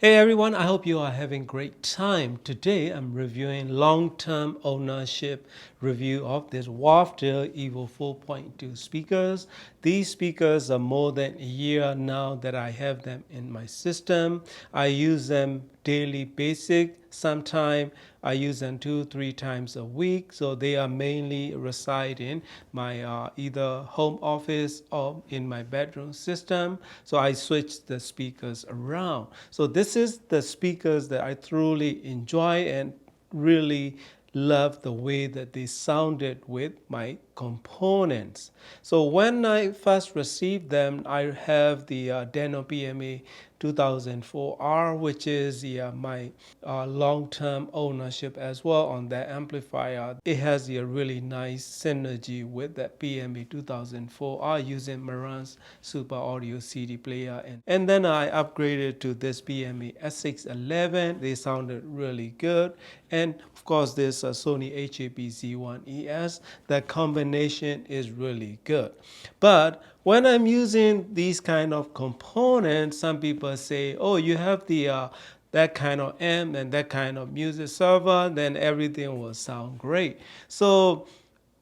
Hey everyone, I hope you are having great time. Today I'm reviewing long-term ownership review of this Wharfedale Evo 4.2 speakers. These speakers are more than a year now that I have them in my system. I use them daily basic. Sometime I use them 2-3 times a week. So they are mainly reside in my either home office or in my bedroom system. So I switch the speakers around. So this is the speakers that I truly enjoy and really love the way that they sounded with my components. So when I first received them, I have the Deno PMA 2004R, which is my long-term ownership as well on that amplifier. It has a really nice synergy with that PMA 2004R using Marantz Super Audio CD player. And then I upgraded to this PMA S611. They sounded really good. And of course, this Sony HAP-Z1ES. The combination is really good. But when I'm using these kind of components, some people say, oh, you have the that kind of amp and that kind of music server, then everything will sound great. So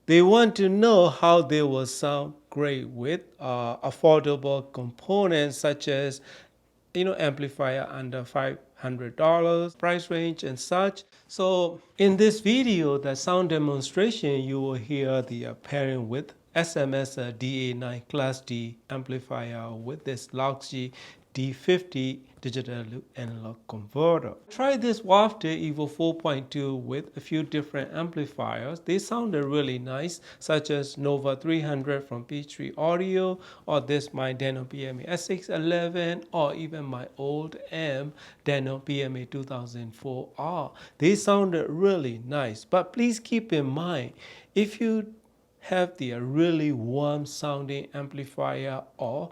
they want to know how they will sound great with affordable components such as amplifier under $500 price range and such. So in this video, the sound demonstration, you will hear the pairing with SMS DA9 Class D amplifier with this LOXG D50 digital analog converter. Try this Wharfedale Evo 4.2 with a few different amplifiers. They sounded really nice, such as Nova 300 from P3 Audio, or this my Deno PMA S611, or even my old amp Deno PMA 2004R. They sounded really nice, but please keep in mind, if you have the really warm sounding amplifier or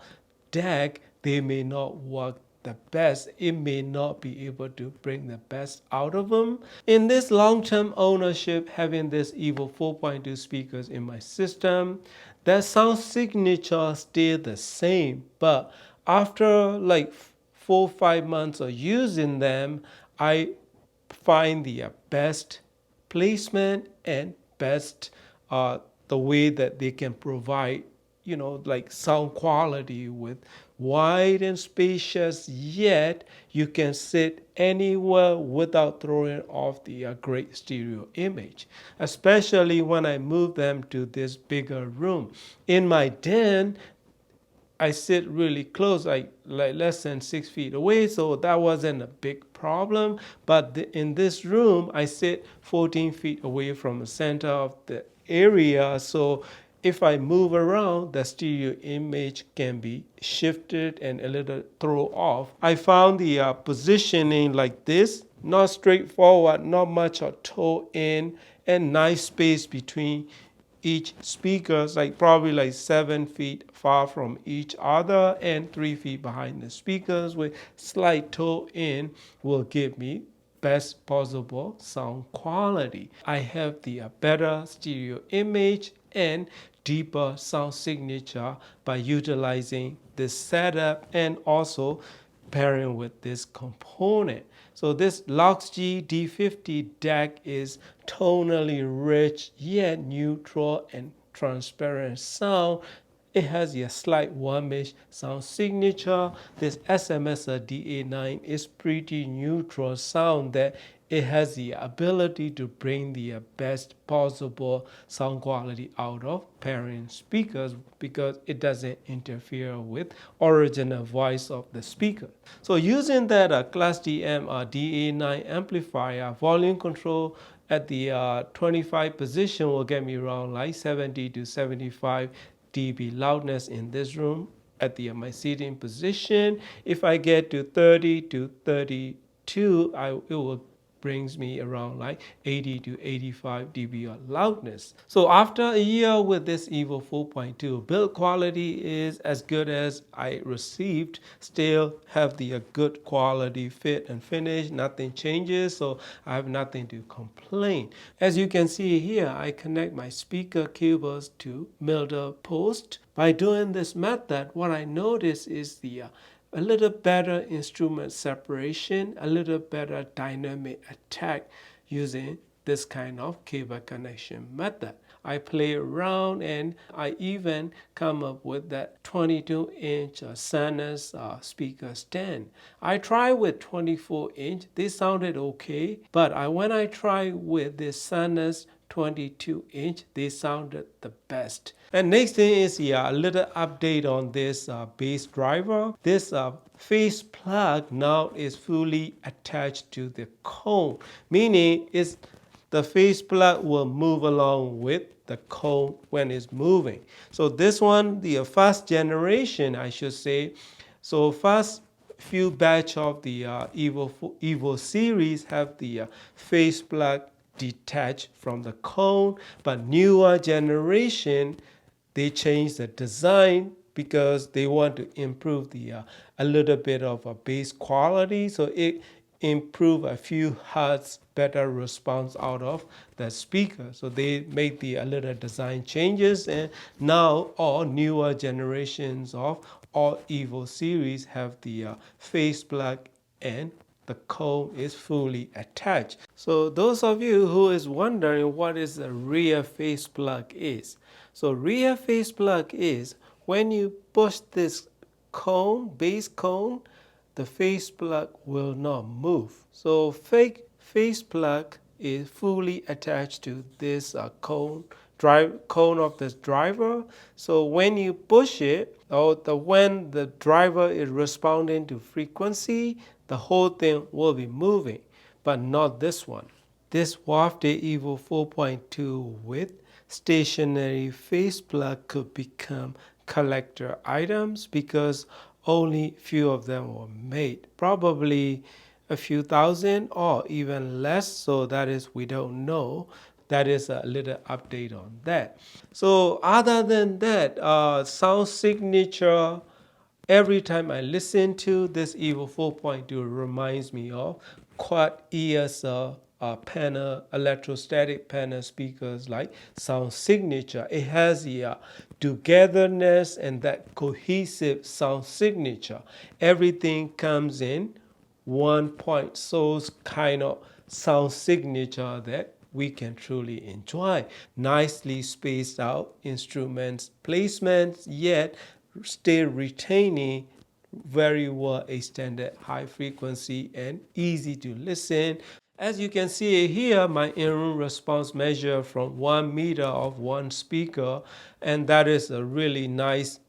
DAC, they may not work the best. It may not be able to bring the best out of them. In this long-term ownership, having this Evo 4.2 speakers in my system, that sound signature stayed the same, but after like 4 or 5 months of using them, I find the best placement and best the way that they can provide like sound quality with wide and spacious, yet you can sit anywhere without throwing off the great stereo image, especially when I move them to this bigger room. In my den, I sit really close, like less than 6 feet away, so that wasn't a big problem. But in this room, I sit 14 feet away from the center of the area, so if I move around, the stereo image can be shifted and a little throw off. I found the positioning like this, not straightforward, not much a toe in, and nice space between each speakers, like probably like 7 feet far from each other and 3 feet behind the speakers with slight toe in will give me best possible sound quality. I have the better stereo image and deeper sound signature by utilizing this setup and also pairing with this component. So this LOXG D50 DAC is tonally rich yet neutral and transparent sound. It has a slight warmish sound signature. This SMS DA9 is pretty neutral sound that it has the ability to bring the best possible sound quality out of pairing speakers because it doesn't interfere with original voice of the speaker. So using that Class D DA9 amplifier, volume control at the 25 position will get me around like 70 to 75 dB loudness in this room at the my seating position. If I get to 30 to 32, it will brings me around like 80 to 85 dB of loudness. So after a year with this Evo 4.2, build quality is as good as I received. Still have the good quality fit and finish. Nothing changes, so I have nothing to complain. As you can see here, I connect my speaker cables to middle post. By doing this method, what I notice is the a little better instrument separation, a little better dynamic attack using this kind of cable connection method. I play around and I even come up with that 22-inch Sanus speaker stand. I tried with 24-inch, they sounded okay, but when I tried with this Sanus 22-inch, they sounded the best. And next thing is a little update on this bass driver. This face plug now is fully attached to the cone, meaning the face plug will move along with the cone when it's moving. So this one, the first generation, I should say. So first few batch of the Evo series have the face plug detached from the cone, but newer generation, they changed the design because they want to improve the a little bit of a bass quality, so it improve a few hertz better response out of the speaker. So they made the little design changes, and now all newer generations of all Evo series have the face plug and the cone is fully attached. So those of you who is wondering what is a rear face plug is. So rear face plug is when you push this cone, base cone, the face plug will not move. So fake face plug is fully attached to this cone of this driver. So when you push it, or when the driver is responding to frequency, the whole thing will be moving, but not this one. This Wharfedale Evo 4.2 with stationary face plug could become collector items because only few of them were made, probably a few thousand or even less. So that is, we don't know. That is a little update on that. So other than that, sound signature, every time I listen to this Evo 4.2, reminds me of quad ESL panel, electrostatic panel speakers like sound signature. It has the togetherness and that cohesive sound signature. Everything comes in one point, so it's kind of sound signature that we can truly enjoy. Nicely spaced out instruments placements, yet still retaining very well extended high frequency and easy to listen. As you can see here, my in-room response measure from 1 meter of one speaker, and that is a really nice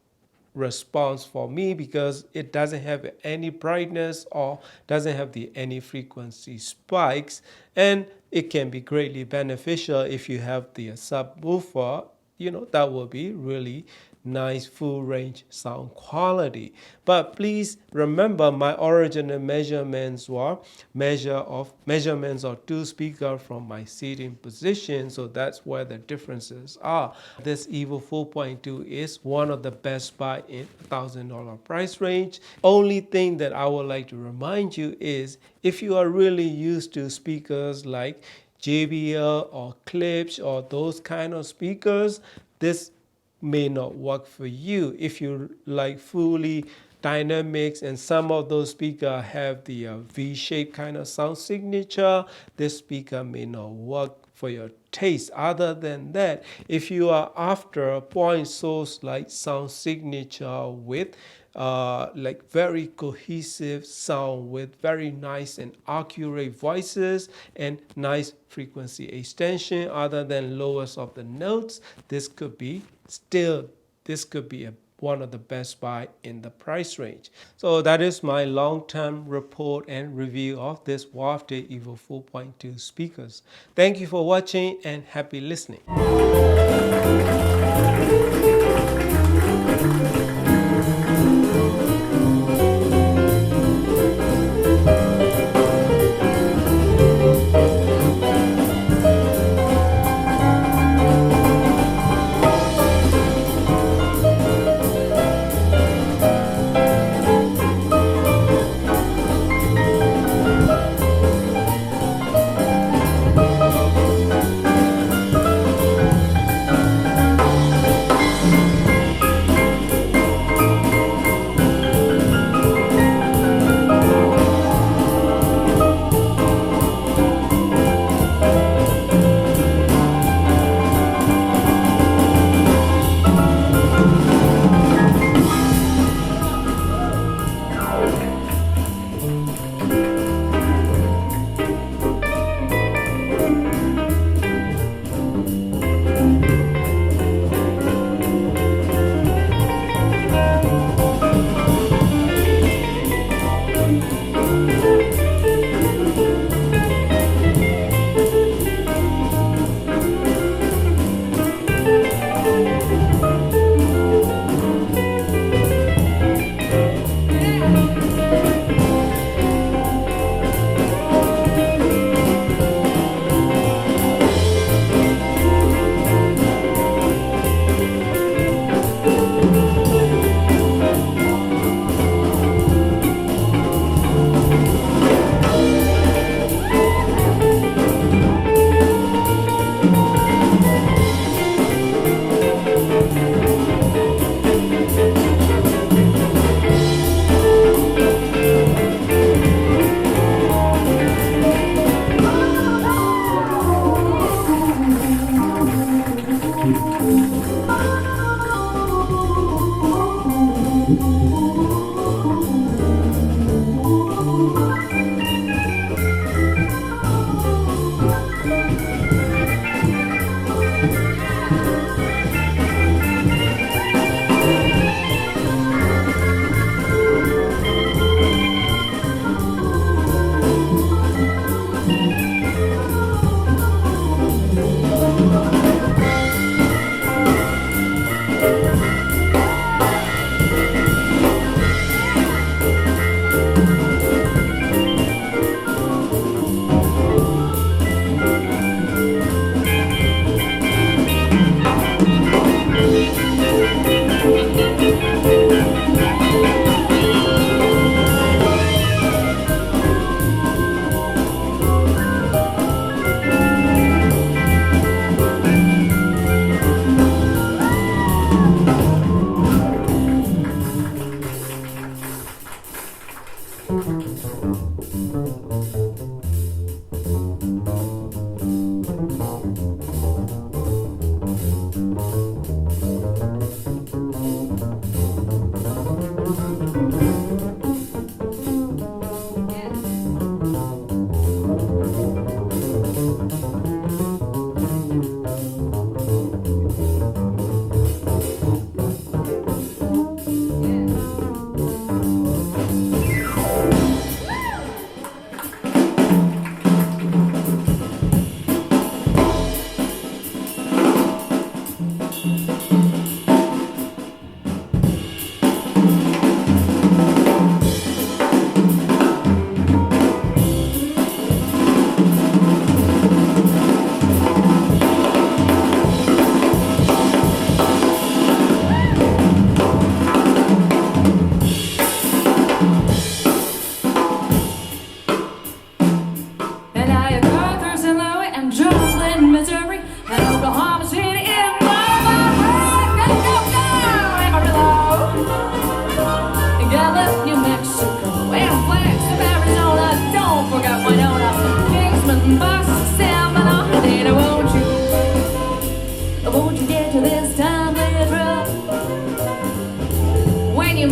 response for me because it doesn't have any brightness or doesn't have any frequency spikes, and it can be greatly beneficial if you have the subwoofer. That will be really nice full range sound quality. But please remember, my original measurements were measurements of two speakers from my seating position, so that's where the differences are. This Evo 4.2 is one of the best buy in $1,000 price range. Only thing that I would like to remind you is, if you are really used to speakers like JBL or Klipsch or those kind of speakers, this may not work for you. If you like fully dynamics, and some of those speakers have the V-shaped kind of sound signature, this speaker may not work for your taste. Other than that, if you are after a point source like sound signature with like very cohesive sound with very nice and accurate voices and nice frequency extension other than lowest of the notes, this could be one of the best buy in the price range. So that is my long-term report and review of this Wharfedale Evo 4.2 speakers. Thank you for watching and happy listening.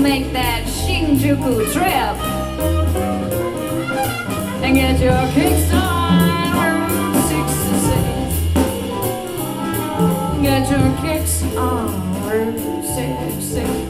Make that Shinjuku trip and get your kicks on Route 66. Get your kicks on Route 66.